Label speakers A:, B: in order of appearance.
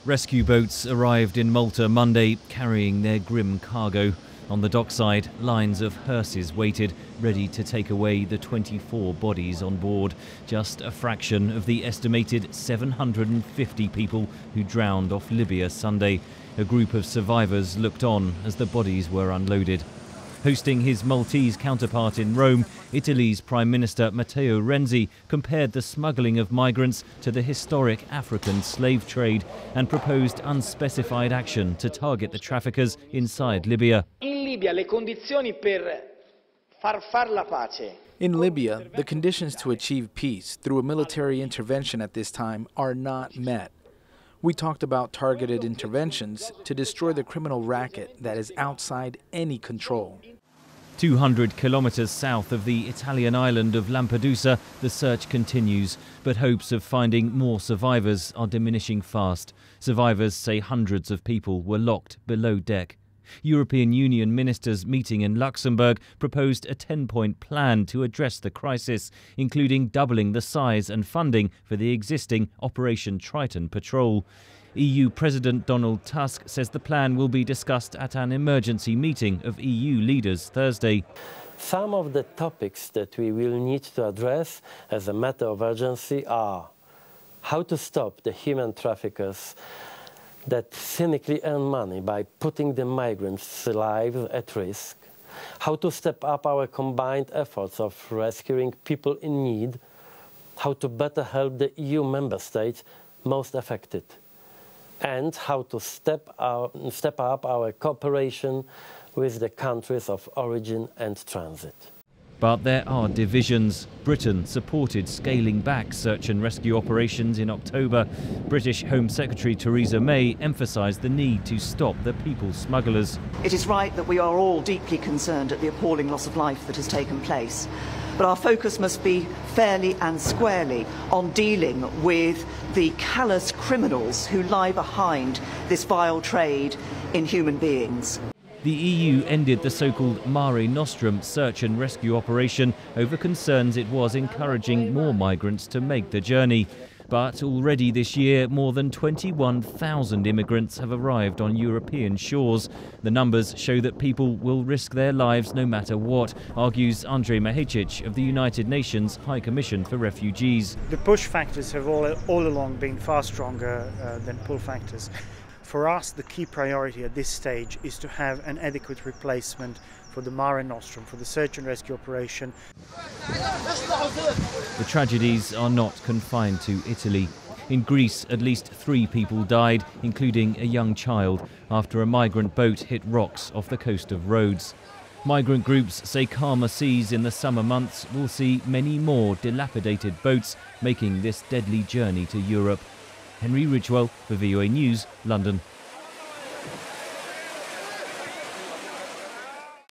A: Rescue boats arrived in Malta Monday, carrying their grim cargo. On the dockside, lines of hearses waited, ready to take away the 24 bodies on board, just a fraction of the estimated 750 people who drowned off Libya Sunday. A group of survivors looked on as the bodies were unloaded. Hosting his Maltese counterpart in Rome, Italy's Prime Minister Matteo Renzi compared the smuggling of migrants to the historic African slave trade and proposed unspecified action to target the traffickers inside Libya.
B: In Libya, the conditions to achieve peace through a military intervention at this time are not met. We talked about targeted interventions to destroy the criminal racket that is outside any control.
A: 200 kilometers south of the Italian island of Lampedusa, the search continues, but hopes of finding more survivors are diminishing fast. Survivors say hundreds of people were locked below deck. European Union ministers meeting in Luxembourg proposed a 10-point plan to address the crisis, including doubling the size and funding for the existing Operation Triton patrol. EU President Donald Tusk says the plan will be discussed at an emergency meeting of EU leaders Thursday.
C: Some of the topics that we will need to address as a matter of urgency are how to stop the human traffickers that cynically earn money by putting the migrants' lives at risk, how to step up our combined efforts of rescuing people in need, how to better help the EU member states most affected, and how to step up our cooperation with the countries of origin and transit.
A: But there are divisions. Britain supported scaling back search and rescue operations in October. British Home Secretary Theresa May emphasised the need to stop the people smugglers.
D: It is right that we are all deeply concerned at the appalling loss of life that has taken place. But our focus must be fairly and squarely on dealing with the callous criminals who lie behind this vile trade in human beings.
A: The EU ended the so-called Mare Nostrum search and rescue operation over concerns it was encouraging more migrants to make the journey. But already this year, more than 21,000 immigrants have arrived on European shores. The numbers show that people will risk their lives no matter what, argues Andrej Mahecic of the United Nations High Commission for Refugees.
E: The push factors have all along been far stronger than pull factors. For us, the key priority at this stage is to have an adequate replacement for the Mare Nostrum, for the search and rescue operation.
A: The tragedies are not confined to Italy. In Greece, at least 3 people died, including a young child, after a migrant boat hit rocks off the coast of Rhodes. Migrant groups say calmer seas in the summer months will see many more dilapidated boats making this deadly journey to Europe. Henry Ridgwell for VOA News, London.